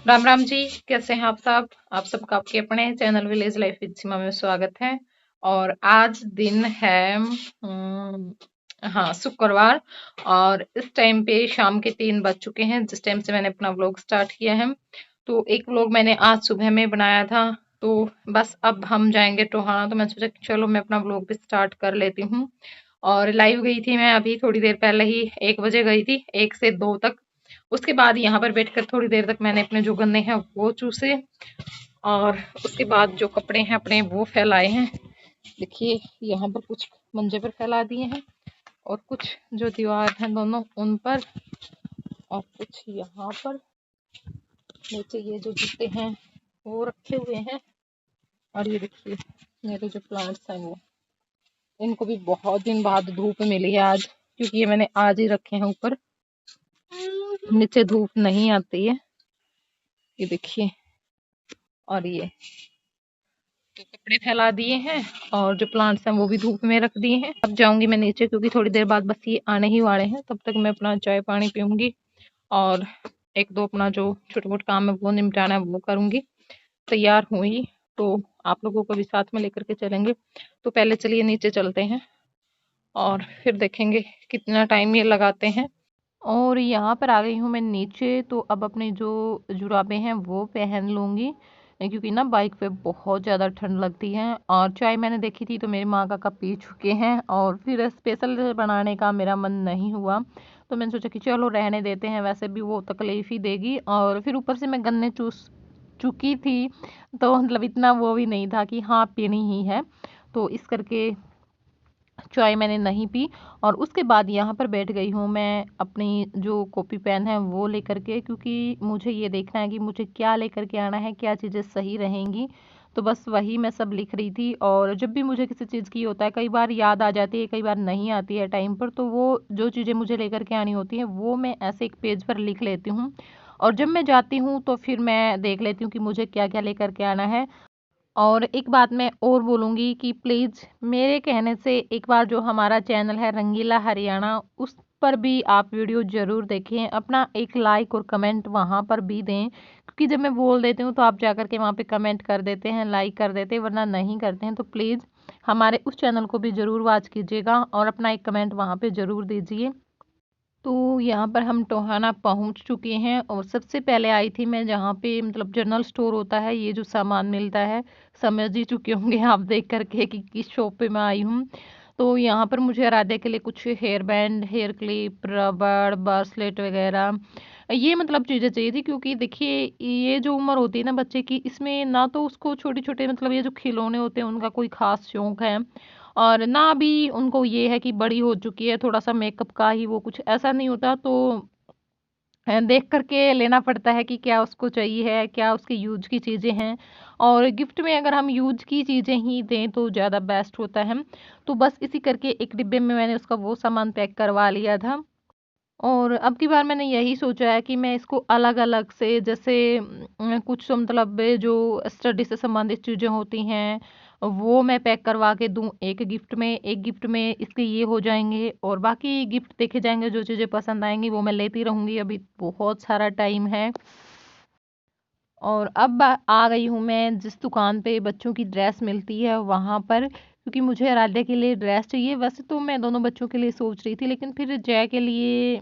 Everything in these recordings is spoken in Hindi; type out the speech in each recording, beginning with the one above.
राम राम जी। कैसे हैं आप सब? आप सबका आपके अपने चैनल विलेज लाइफ विद सीमा में स्वागत है। और आज दिन है हाँ, शुक्रवार। और इस टाइम पे शाम के 3 बज चुके हैं जिस टाइम से मैंने अपना व्लॉग स्टार्ट किया है। तो एक व्लॉग मैंने आज सुबह में बनाया था। तो बस अब हम जाएंगे टोहाना, तो मैं सोचा कि चलो मैं अपना व्लॉग भी स्टार्ट कर लेती हूँ। और लाइव गई थी मैं अभी थोड़ी देर पहले ही, 1 बजे गई थी, 1 से 2 तक। उसके बाद यहाँ पर बैठकर थोड़ी देर तक मैंने अपने जो गन्ने हैं वो चूसे। और उसके बाद जो कपड़े हैं अपने वो फैलाए हैं। देखिए, यहाँ पर कुछ मंजे पर फैला दिए हैं और कुछ जो दीवार हैं दोनों उन पर, और कुछ यहाँ पर नीचे ये जो जूते हैं वो रखे हुए हैं। और ये देखिए मेरे जो प्लांट्स हैं वो, इनको भी बहुत दिन बाद धूप मिली है आज, क्योंकि ये मैंने आज ही रखे हैं ऊपर, नीचे धूप नहीं आती है। ये देखिए, और ये तो कपड़े फैला दिए हैं और जो प्लांट्स हैं वो भी धूप में रख दिए हैं। अब जाऊंगी मैं नीचे, क्योंकि थोड़ी देर बाद बस ये आने ही वाले हैं। तब तक मैं अपना चाय पानी पीऊंगी और एक दो अपना जो छोटे मोटे काम है वो निपटाना है वो करूंगी। तैयार हुई तो आप लोगों को भी साथ में लेकर के चलेंगे। तो पहले चलिए नीचे चलते हैं और फिर देखेंगे कितना टाइम ये लगाते हैं। और यहाँ पर आ गई हूँ मैं नीचे, तो अब अपने जो जुराबे हैं वो पहन लूँगी, क्योंकि ना बाइक पे बहुत ज़्यादा ठंड लगती है। और चाय मैंने देखी थी तो मेरी माँ का कप पी चुके हैं और फिर स्पेशल बनाने का मेरा मन नहीं हुआ। तो मैंने सोचा कि चलो रहने देते हैं, वैसे भी वो तकलीफ़ ही देगी। और फिर ऊपर से मैं गन्ने चूस चुकी थी, तो मतलब इतना वो भी नहीं था कि हाँ पीनी ही है। तो इस करके चाय मैंने नहीं पी। और उसके बाद यहाँ पर बैठ गई हूँ मैं अपनी जो कॉपी पेन है वो लेकर के, क्योंकि मुझे ये देखना है कि मुझे क्या लेकर के आना है, क्या चीज़ें सही रहेंगी। तो बस वही मैं सब लिख रही थी। और जब भी मुझे किसी चीज़ की होता है, कई बार याद आ जाती है, कई बार नहीं आती है टाइम पर, तो वो जो चीज़ें मुझे लेकर के आनी होती हैं वो मैं ऐसे एक पेज पर लिख लेती हूँ। और जब मैं जाती हूँ तो फिर मैं देख लेती हूँ कि मुझे क्या क्या लेकर के आना है। और एक बात मैं और बोलूँगी कि प्लीज़ मेरे कहने से एक बार जो हमारा चैनल है रंगीला हरियाणा, उस पर भी आप वीडियो ज़रूर देखें, अपना एक लाइक और कमेंट वहाँ पर भी दें। क्योंकि जब मैं बोल देती हूँ तो आप जाकर के वहाँ पे कमेंट कर देते हैं, लाइक कर देते हैं, वरना नहीं करते हैं। तो प्लीज़ हमारे उस चैनल को भी ज़रूर वॉच कीजिएगा और अपना एक कमेंट वहाँ पे ज़रूर दीजिए। तो यहाँ पर हम टोहाना पहुँच चुके हैं और सबसे पहले आई थी मैं जहाँ पे मतलब जनरल स्टोर होता है, ये जो सामान मिलता है, समझ ही चुके होंगे आप देख करके कि किस शॉप पे मैं आई हूँ। तो यहाँ पर मुझे आराध्या के लिए कुछ हेयर बैंड, हेयर क्लिप, रबड़, ब्रेसलेट वगैरह ये मतलब चीज़ें चाहिए थी। क्योंकि देखिए ये जो उम्र होती है ना बच्चे की, इसमें ना तो उसको छोटे छोटे मतलब ये जो खिलौने होते हैं उनका कोई खास शौक है, और ना भी उनको ये है कि बड़ी हो चुकी है, थोड़ा सा मेकअप का ही वो कुछ ऐसा नहीं होता। तो देख करके लेना पड़ता है कि क्या उसको चाहिए है, क्या उसके यूज की चीज़ें हैं। और गिफ्ट में अगर हम यूज की चीज़ें ही दें तो ज़्यादा बेस्ट होता है। तो बस इसी करके एक डिब्बे में मैंने उसका वो सामान पैक करवा लिया था। और अब की बार मैंने यही सोचा है कि मैं इसको अलग-अलग से, जैसे कुछ तो मतलब जो स्टडी से संबंधित चीज़ें होती हैं, वो मैं पैक करवा के दूँ एक गिफ्ट में इसके ये हो जाएँगे और बाकी गिफ्ट देखे जाएँगे, जो चीज़ें पसंद आएँगी वो मैं लेती रहूँगी, अभी बहुत सारा टाइम है। और अब आ गई हूँ मैं जिस दुकान पे बच्चों की ड्रेस मिलती है वहाँ पर, क्योंकि मुझे आराध्या के लिए ड्रेस चाहिए। वैसे तो मैं दोनों बच्चों के लिए सोच रही थी, लेकिन फिर जय के लिए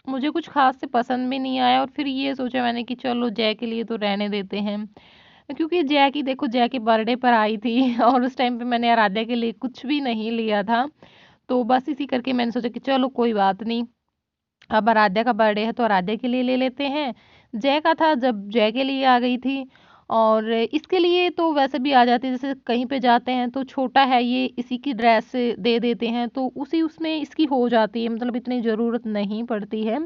मुझे कुछ खास से पसंद भी नहीं आया, और फिर ये सोचा मैंने कि चलो जय के लिए तो रहने देते हैं। क्योंकि जय की देखो, जय के बर्थडे पर आई थी और उस टाइम पे मैंने आराध्या के लिए कुछ भी नहीं लिया था। तो बस इसी करके मैंने सोचा कि चलो कोई बात नहीं, अब आराध्या का बर्थडे है तो आराध्या के लिए ले लेते हैं। जय का था जब जय के लिए आ गई थी। और इसके लिए तो वैसे भी आ जाती है, जैसे कहीं पे जाते हैं तो छोटा है ये, इसी की ड्रेस दे देते हैं तो उसी उसमें इसकी हो जाती है, मतलब इतनी ज़रूरत नहीं पड़ती है।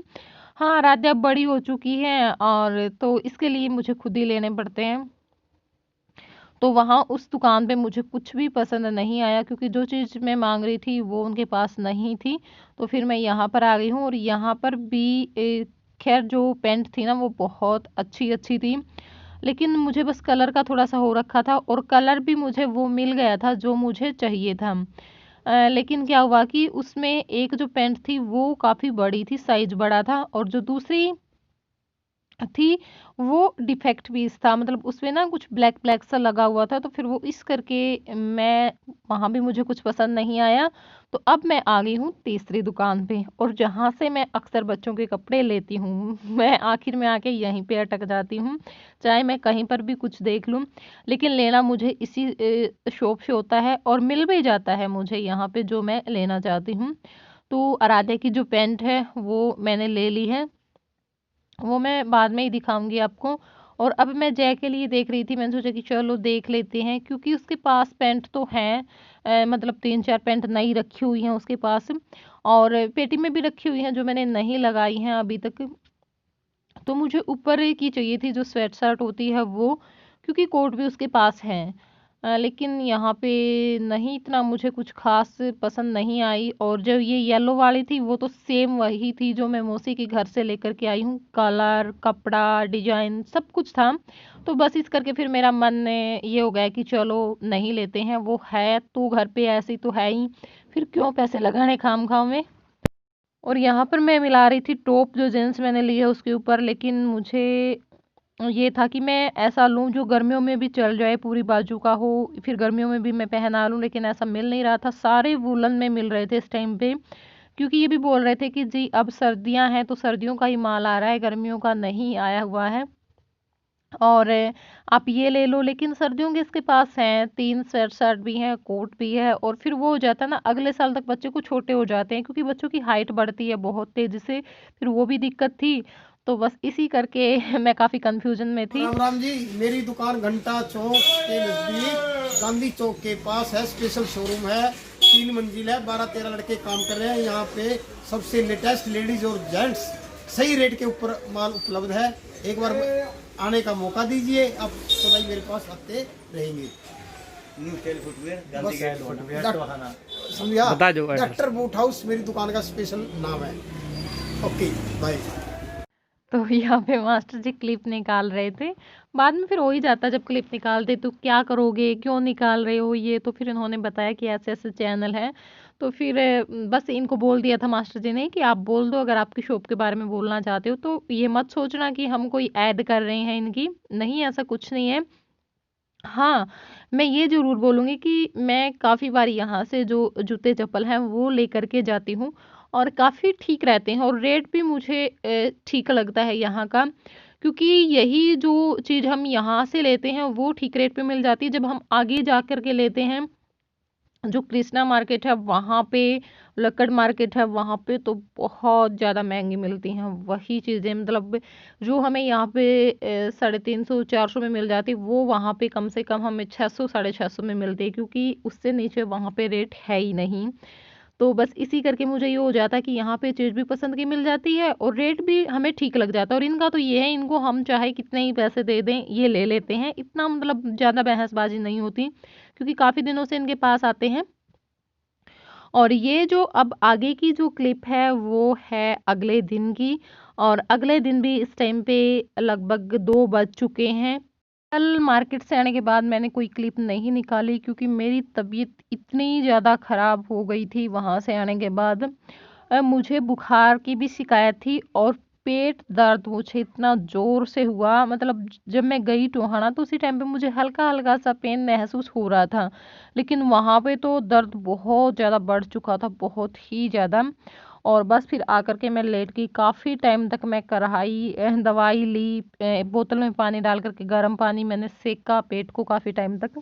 हाँ, आराध्या बड़ी हो चुकी है और तो इसके लिए मुझे खुद ही लेने पड़ते हैं। तो वहाँ उस दुकान पे मुझे कुछ भी पसंद नहीं आया, क्योंकि जो चीज़ मैं मांग रही थी वो उनके पास नहीं थी। तो फिर मैं यहाँ पर आ गई हूँ और यहाँ पर भी खैर जो पैंट थी ना वो बहुत अच्छी अच्छी थी, लेकिन मुझे बस कलर का थोड़ा सा हो रखा था और कलर भी मुझे वो मिल गया था जो मुझे चाहिए था। लेकिन क्या हुआ कि उसमें एक जो पैंट थी वो काफ़ी बड़ी थी, साइज बड़ा था, और जो दूसरी थी, वो डिफेक्ट पीस था, मतलब उसमें ना कुछ ब्लैक ब्लैक सा लगा हुआ था, तो फिर वो इस करके मैं वहाँ भी मुझे कुछ पसंद नहीं आया। तो अब मैं आ गई हूँ तीसरी दुकान पे, और जहाँ से मैं अक्सर बच्चों के कपड़े लेती हूँ मैं आखिर में आके यहीं पे अटक जाती हूँ। चाहे मैं कहीं पर भी कुछ देख लूँ, लेकिन लेना मुझे इसी शॉप से होता है, और मिल भी जाता है मुझे यहाँ पे जो मैं लेना चाहती हूँ। तो आराध्या की जो पैंट है वो मैंने ले ली है, वो मैं बाद में ही दिखाऊंगी आपको। और अब मैं जय के लिए देख रही थी, मैंने सोचा कि चलो देख लेते हैं, क्योंकि उसके पास पैंट तो हैं, मतलब 3-4 पैंट नई रखी हुई हैं उसके पास, और पेटी में भी रखी हुई हैं जो मैंने नहीं लगाई हैं अभी तक। तो मुझे ऊपर की चाहिए थी जो स्वेट शर्ट होती है वो, क्योंकि कोट भी उसके पास है। लेकिन यहाँ पे नहीं, इतना मुझे कुछ खास पसंद नहीं आई। और जो ये येलो वाली थी वो तो सेम वही थी जो मैं मौसी के घर से लेकर के आई हूँ, कलर कपड़ा डिजाइन सब कुछ था। तो बस इस करके फिर मेरा मन ने ये हो गया कि चलो नहीं लेते हैं, वो है तो घर पे ऐसी तो है ही, फिर क्यों पैसे लगाने खाम खाम में। और यहाँ पर मैं मिला रही थी टॉप जो जीन्स मैंने ली है उसके ऊपर, लेकिन मुझे ये था कि मैं ऐसा लूँ जो गर्मियों में भी चल जाए, पूरी बाजू का हो, फिर गर्मियों में भी मैं पहना लूँ, लेकिन ऐसा मिल नहीं रहा था। सारे वूलन में मिल रहे थे इस टाइम पे, क्योंकि ये भी बोल रहे थे कि जी अब सर्दियाँ हैं तो सर्दियों का ही माल आ रहा है, गर्मियों का नहीं आया हुआ है। और आप ये ले लो, लेकिन सर्दियों के इसके पास हैं 3 स्वेट शर्ट भी हैं, कोट भी है, और फिर वो हो जाता है ना अगले साल तक बच्चे को छोटे हो जाते हैं, क्योंकि बच्चों की हाइट बढ़ती है बहुत तेजी से, फिर वो भी दिक्कत थी। तो बस इसी करके मैं काफ़ी कंफ्यूजन में थी। राम राम जी, मेरी दुकान घंटा चौक के नजदीक गांधी चौक के पास है। स्पेशल शोरूम है, 3 मंजिल है, 12-13 लड़के काम कर रहे हैं यहाँ पे। सबसे लेटेस्ट लेडीज और जेंट्स सही रेट के ऊपर माल उपलब्ध है। एक बार आने का मौका दीजिए, आप सदाई मेरे पास आते रहेंगे। समझा? बता दो एड्रेस। डॉक्टर बूट हाउस मेरी दुकान का स्पेशल नाम है। Okay bye. तो यहाँ पे मास्टर जी क्लिप निकाल रहे थे। बाद में फिर हो ही जाता है, जब क्लिप निकालते तो क्या करोगे, क्यों निकाल रहे हो ये, तो फिर इन्होंने बताया कि ऐसे-ऐसे चैनल है। तो फिर बस इनको बोल दिया था मास्टर जी ने कि आप बोल दो अगर आपकी शॉप के बारे में बोलना चाहते हो, तो ये मत सोचना कि हम कोई ऐड कर रहे हैं इनकी। नहीं, ऐसा कुछ नहीं है। हाँ, मैं ये ज़रूर बोलूँगी कि मैं काफ़ी बार यहाँ से जो जूते-चप्पल हैं वो लेकर के जाती हूँ, और काफ़ी ठीक रहते हैं, और रेट भी मुझे ठीक लगता है यहाँ का। क्योंकि यही जो चीज़ हम यहाँ से लेते हैं वो ठीक रेट पे मिल जाती है, जब हम आगे जा कर के लेते हैं, जो कृष्णा मार्केट है वहाँ पे, लक्कड़ मार्केट है वहाँ पे, तो बहुत ज़्यादा महँगी मिलती हैं वही चीज़ें, मतलब जो हमें यहाँ पे 350-400 में मिल जाती, वो वहाँ पे कम से कम हमें 600 साढ़े 600 में मिलती है, क्योंकि उससे नीचे वहाँ पे रेट है ही नहीं। तो बस इसी करके मुझे ये हो जाता है कि यहाँ पे चीज़ भी पसंद की मिल जाती है, और रेट भी हमें ठीक लग जाता है। और इनका तो ये है, इनको हम चाहे कितने ही पैसे दे दें ये ले लेते हैं, इतना मतलब ज़्यादा बहसबाजी नहीं होती, क्योंकि काफ़ी दिनों से इनके पास आते हैं। और ये जो अब आगे की जो क्लिप है वो है अगले दिन की, और अगले दिन भी इस टाइम पे लगभग 2 बज चुके हैं। कल मार्केट से आने के बाद मैंने कोई क्लिप नहीं निकाली, क्योंकि मेरी तबीयत इतनी ज़्यादा ख़राब हो गई थी वहाँ से आने के बाद। मुझे बुखार की भी शिकायत थी, और पेट दर्द मुझे इतना ज़ोर से हुआ, मतलब जब मैं गई टोहाना तो उसी टाइम पे मुझे हल्का-हल्का सा पेन महसूस हो रहा था। लेकिन वहाँ पे तो दर्द बहुत ज़्यादा बढ़ चुका था, बहुत ही ज़्यादा। और बस फिर आकर के मैं लेट गई, काफ़ी टाइम तक मैं कढ़ाई दवाई ली, बोतल में पानी डाल कर के गर्म पानी मैंने सेका पेट को काफ़ी टाइम तक,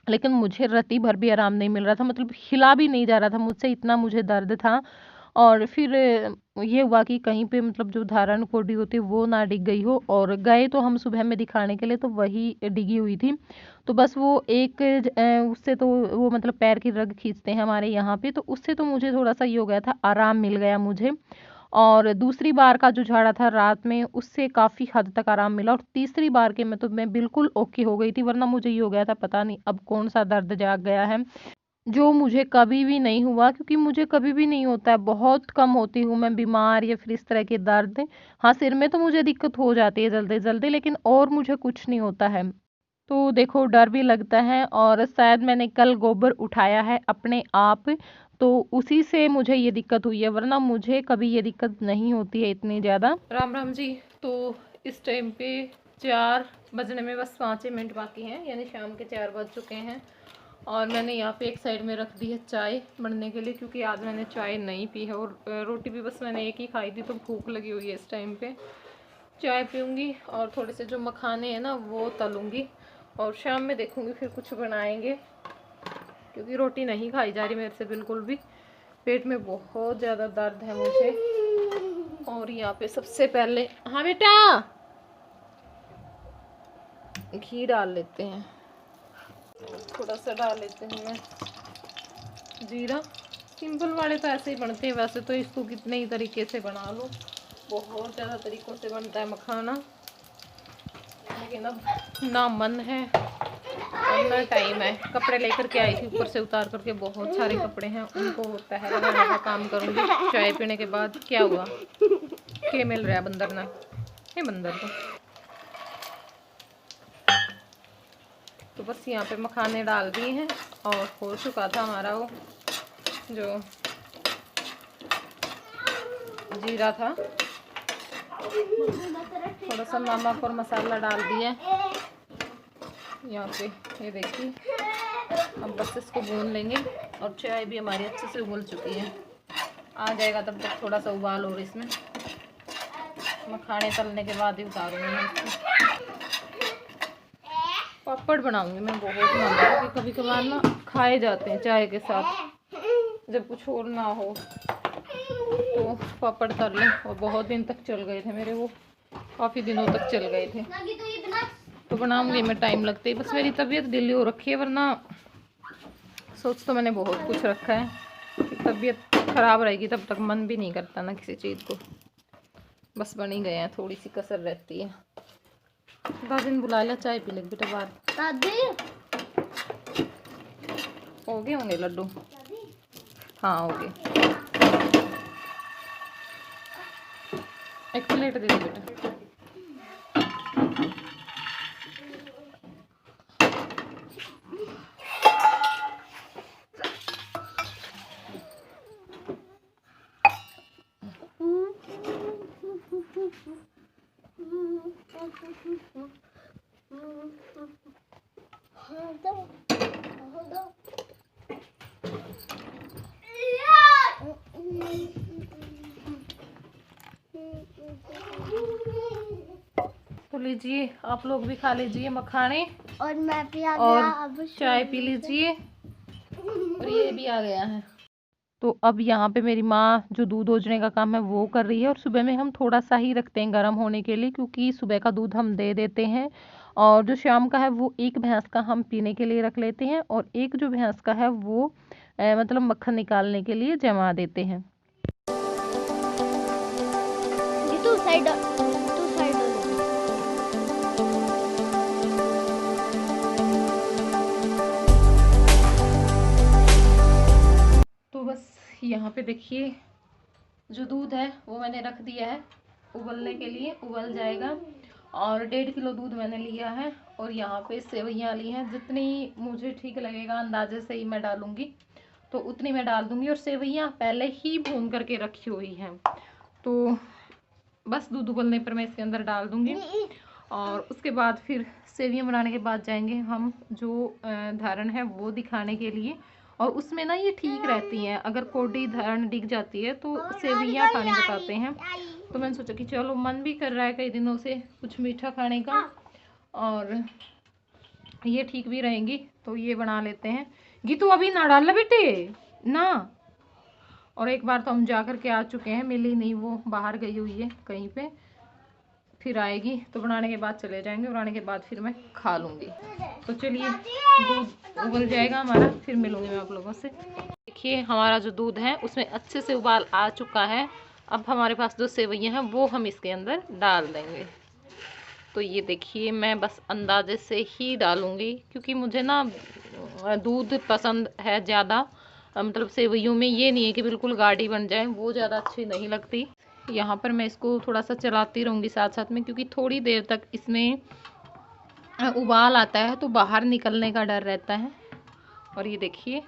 लेकिन मुझे रत्ती भर भी आराम नहीं मिल रहा था, मतलब हिला भी नहीं जा रहा था मुझसे, इतना मुझे दर्द था। और फिर ये हुआ कि कहीं पे मतलब जो धारण कोडी होती है वो ना डिग गई हो, और गए तो हम सुबह में दिखाने के लिए तो वही डिगी हुई थी। तो बस वो एक उससे तो वो मतलब पैर की रग खींचते हैं हमारे यहाँ पे, तो उससे तो मुझे थोड़ा सा ये हो गया था, आराम मिल गया मुझे। और दूसरी बार का जो झाड़ा था रात में उससे काफ़ी हद तक आराम मिला, और तीसरी बार के में तो मैं बिल्कुल ओके हो गई थी, वरना मुझे ये हो गया था पता नहीं अब कौन सा दर्द जाग गया है, जो मुझे कभी भी नहीं हुआ, क्योंकि मुझे कभी भी नहीं होता है, बहुत कम होती हूँ मैं बीमार या फिर इस तरह के दर्द। हाँ, सिर में तो मुझे दिक्कत हो जाती है जल्दी जल्दी, लेकिन और मुझे कुछ नहीं होता है। तो देखो डर भी लगता है, और शायद मैंने कल गोबर उठाया है अपने आप, तो उसी से मुझे ये दिक्कत हुई है, वरना मुझे कभी ये दिक्कत नहीं होती है इतनी ज़्यादा। राम राम जी। तो इस टाइम पे 4 बजने में बस 5 मिनट बाकी हैं, यानी शाम के 4 बज चुके हैं। और मैंने यहाँ पे एक साइड में रख दी है चाय बनने के लिए, क्योंकि आज मैंने चाय नहीं पी है और रोटी भी बस मैंने एक ही खाई थी, तो भूख लगी हुई है इस टाइम पे। चाय पीऊँगी और थोड़े से जो मखाने हैं ना वो तलूँगी, और शाम में देखूँगी फिर कुछ बनाएंगे, क्योंकि रोटी नहीं खाई जा रही मेरे से बिल्कुल भी। पेट में बहुत ज़्यादा दर्द है मुझे। और यहाँ पे सबसे पहले, हाँ बेटा, घी डाल लेते हैं, थोड़ा सा डाल लेते हैं मैं जीरा। सिंपल वाले तो ऐसे ही बनते हैं, वैसे तो इसको कितने ही तरीके से बना लो, बहुत ज़्यादा तरीक़ों से बनता है मखाना, लेकिन अब ना मन है और ना टाइम है। कपड़े लेकर के आई थी ऊपर से उतार करके, बहुत सारे कपड़े हैं, उनको तह लगाने का काम करूँगी चाय पीने के बाद। क्या हुआ, क्या मिल रहा है बंदर ना, ये बंदर तो बस यहाँ पे मखाने डाल दिए हैं और हो चुका था हमारा वो जो जीरा था। थोड़ा सा नमक और मसाला डाल दिया यहाँ पे, ये देखिए। अब बस इसको भून लेंगे, और चाय भी हमारी अच्छे से उबल चुकी है, आ जाएगा तब तक थोड़ा सा उबाल। और इसमें मखाने तलने के बाद ही उतारूंगी मैं इसको। पापड़ बनाऊंगी मैं, बहुत मन है, क्योंकि कभी कभार ना खाए जाते हैं चाय के साथ, जब कुछ और ना हो तो पापड़ तल लें। और बहुत दिन तक चल गए थे मेरे वो, काफ़ी दिनों तक चल गए थे, तो बनाऊंगी मैं टाइम लगते ही। बस मेरी तबीयत ढीली हो रखी है, वरना सोच तो मैंने बहुत कुछ रखा है। तबीयत ख़राब रहेगी तब तक मन भी नहीं करता ना किसी चीज़ को। बस बन ही गए हैं, थोड़ी सी कसर रहती है। दादी ने बुला लिया, चाय पी ले बेटा बाहर। दादी हो गए होंगे लड्डू, हाँ हो गए। एक प्लेट दे दो बेटा। तो लीजिए, आप लोग भी खा लीजिए मखाने, और मैं भी आ और गया, अब चाय पी लीजिए। और ये भी आ गया है। तो अब यहाँ पे मेरी माँ जो दूध ओजने का काम है वो कर रही है, और सुबह में हम थोड़ा सा ही रखते हैं गर्म होने के लिए, क्योंकि सुबह का दूध हम दे देते हैं, और जो शाम का है वो एक भैंस का हम पीने के लिए रख लेते हैं, और एक जो भैंस का है वो मतलब मक्खन निकालने के लिए जमा देते हैं। तू साइड तू साइड तो बस यहाँ पे देखिए, जो दूध है वो मैंने रख दिया है उबलने के लिए, उबल जाएगा। और 1.5 किलो दूध मैंने लिया है, और यहाँ पे सेवइयाँ ली हैं, जितनी मुझे ठीक लगेगा अंदाजे से ही मैं डालूंगी, तो उतनी मैं डाल दूंगी। और सेवइयाँ पहले ही भून करके रखी हुई हैं, तो बस दूध उबलने पर मैं इसके अंदर डाल दूंगी। और उसके बाद फिर सेवइयाँ बनाने के बाद जाएंगे हम जो धारण है वो दिखाने के लिए। और उसमें ना ये ठीक रहती हैं, अगर कोडी धारण दिख जाती है तो सेवइयाँ खाने बताते हैं। तो मैंने सोचा कि चलो मन भी कर रहा है कई दिनों से कुछ मीठा खाने का, और ये ठीक भी रहेंगी, तो ये बना लेते हैं। गीतू अभी ना डालना बेटे ना। और एक बार तो हम जा कर के आ चुके हैं, मिली नहीं, वो बाहर गई हुई है कहीं पे, फिर आएगी तो बनाने के बाद चले जाएंगे, बनाने के बाद फिर मैं खा लूँगी। तो चलिए, दूध उबल जाएगा हमारा, फिर मिलूँगी मैं आप लोगों से। देखिए हमारा जो दूध है उसमें अच्छे से उबाल आ चुका है। अब हमारे पास जो सेवइयाँ हैं वो हम इसके अंदर डाल देंगे। तो ये देखिए, मैं बस अंदाजे से ही डालूँगी, क्योंकि मुझे ना दूध पसंद है ज़्यादा, मतलब सेवइयों में ये नहीं है कि बिल्कुल गाढ़ी बन जाए, वो ज़्यादा अच्छी नहीं लगती। यहाँ पर मैं इसको थोड़ा सा चलाती रहूँगी साथ साथ में, क्योंकि थोड़ी देर तक इसमें उबाल आता है तो बाहर निकलने का डर रहता है। और ये देखिए,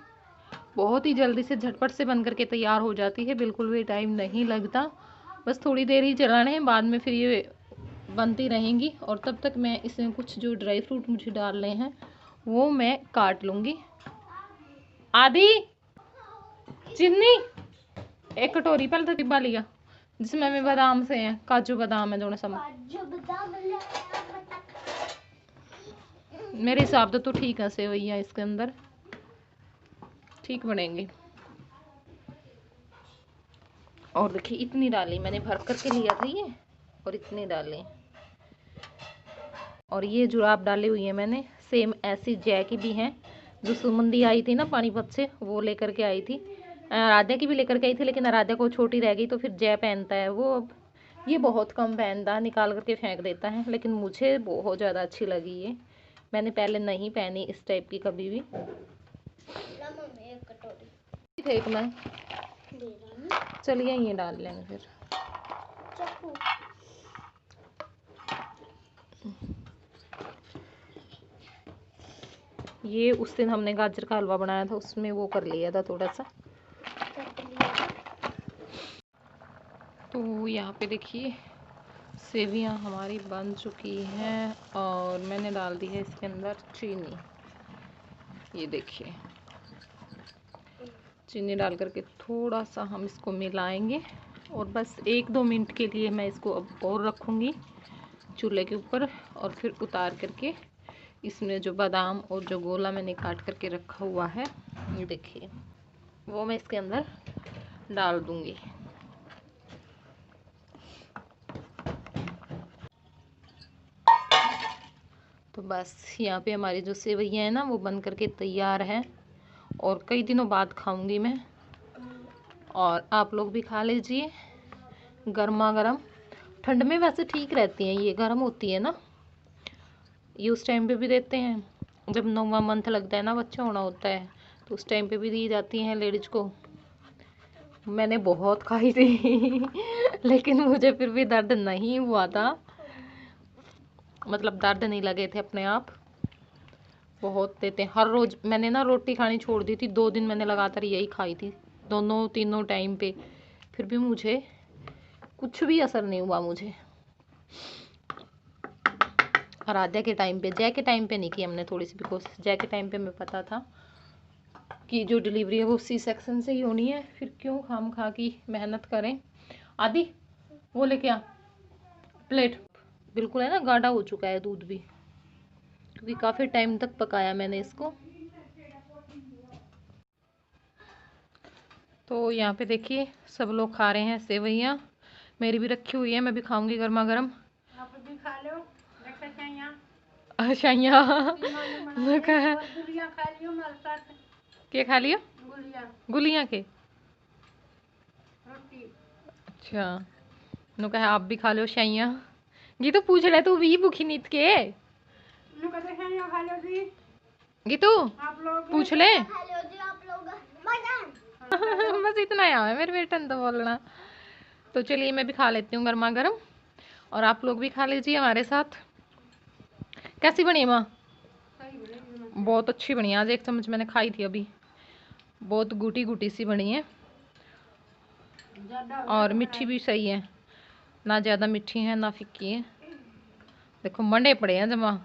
बहुत ही जल्दी से झटपट से बन करके तैयार हो जाती है, बिल्कुल भी टाइम नहीं लगता। बस थोड़ी देर ही चलाने हैं, बाद में फिर ये बनती रहेंगी और तब तक मैं इसमें कुछ जो ड्राई फ्रूट मुझे डालने हैं वो मैं काट लूँगी। आदि चीनी एक कटोरी पहले तो डिब्बा लिया जिसमें में बादाम से हैं, काजू बादाम है दोनों सब। मेरे हिसाब से तो ठीक है सेवइयाँ इसके अंदर ठीक बनेंगे। और देखिए इतनी डाली मैंने भर करके लिया था ये और इतनी डाली। और ये जुराब डाली हुई है मैंने सेम ऐसी जय की भी हैं जो सुमंदी आई थी ना पानीपत से वो लेकर के आई थी। आराध्या की भी लेकर के आई थी लेकिन आराध्या को छोटी रह गई तो फिर जय पहनता है वो। अब ये बहुत कम पहनता निकाल करके फेंक देता है लेकिन मुझे बहुत ज़्यादा अच्छी लगी ये। मैंने पहले नहीं पहनी इस टाइप की कभी भी। फेंक मैं चलिए ये डाल लेंगे फिर। ये उस दिन हमने गाजर का हलवा बनाया था उसमें वो कर लिया था थोड़ा सा। तो यहाँ पे देखिए सेवियाँ हमारी बन चुकी हैं और मैंने डाल दी है इसके अंदर चीनी। ये देखिए चीनी डाल करके थोड़ा सा हम इसको मिलाएंगे और बस 1-2 मिनट के लिए मैं इसको अब और रखूँगी चूल्हे के ऊपर और फिर उतार करके इसमें जो बादाम और जो गोला मैंने काट करके रखा हुआ है ये देखिए वो मैं इसके अंदर डाल दूँगी। तो बस यहाँ पे हमारी जो सेवइयाँ हैं ना वो बन करके तैयार है और कई दिनों बाद खाऊंगी मैं और आप लोग भी खा लीजिए गर्मा गर्म। ठंड में वैसे ठीक रहती हैं ये गर्म होती है ना ये उस टाइम पे भी देते हैं जब 9वां मंथ लगता है ना बच्चा होना होता है तो उस टाइम पे भी दी जाती हैं लेडीज को। मैंने बहुत खाई थी लेकिन मुझे फिर भी दर्द नहीं हुआ था मतलब दर्द नहीं लगे थे अपने आप। बहुत देते हैं हर रोज। मैंने ना रोटी खानी छोड़ दी थी 2 दिन मैंने लगातार यही खाई थी दोनों तीनों टाइम पे फिर भी मुझे कुछ भी असर नहीं हुआ मुझे। आराध्या के टाइम पे जय के टाइम पे नहीं की हमने थोड़ी सी बिकॉज जय के टाइम पे मैं पता था कि जो डिलीवरी है वो सी सेक्शन से ही होनी है फिर क्यों खाम खा की मेहनत करें। आदि वो लेके आ प्लेट। बिल्कुल है ना गाढ़ा हो चुका है दूध भी क्योंकि काफ़ी टाइम तक पकाया मैंने इसको। तो यहाँ पे देखिए सब लोग खा रहे हैं सेवइयाँ मेरी भी रखी हुई है मैं भी खाऊंगी गर्मा गर्म। आप भी खा लो अच्छा गुलियाँ खा लियो हमारे साथ। क्या खा लिया गुलियाँ के रोटी। अच्छा नु कहा आप भी खा लो शाइयाँ। ये तो पूछ रहे तू भी भूखी नीत के खा लो जी गीतू आप लोग पूछ ले आप लोग बस इतना ही है मेरे बेटे ने तो बोलना। तो चलिए मैं भी खा लेती हूँ गर्मा गर्म और आप लोग भी खा लीजिए हमारे साथ। कैसी बनी है माँ? बहुत अच्छी बनी है। आज 1 चम्मच मैंने खाई थी अभी बहुत गुटी गुटी सी बनी है और मीठी भी सही है ना ज़्यादा मीठी है ना फिक्की है। देखो मंडे पड़े हैं जमा।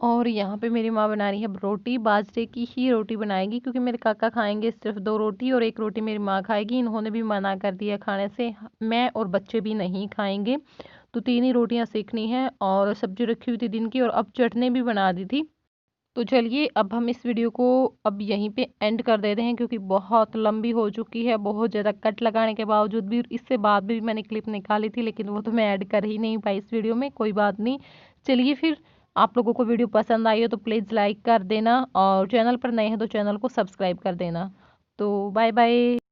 और यहाँ पे मेरी माँ बना रही है रोटी बाजरे की ही रोटी बनाएगी क्योंकि मेरे काका खाएंगे सिर्फ 2 रोटी और 1 रोटी मेरी माँ खाएगी। इन्होंने भी मना कर दिया खाने से मैं और बच्चे भी नहीं खाएंगे तो 3 ही रोटियाँ सेकनी है और सब्जी रखी हुई थी दिन की और अब चटनी भी बना दी थी। तो चलिए अब हम इस वीडियो को अब यहीं पे एंड कर देते हैं क्योंकि बहुत लंबी हो चुकी है बहुत ज़्यादा कट लगाने के बावजूद भी। इससे बाद भी मैंने क्लिप निकाली थी लेकिन वो तो मैं ऐड कर ही नहीं पाई इस वीडियो में। कोई बात नहीं। चलिए फिर आप लोगों को वीडियो पसंद आई हो तो प्लीज़ लाइक कर देना और चैनल पर नए हैं तो चैनल को सब्सक्राइब कर देना। तो बाय बाय।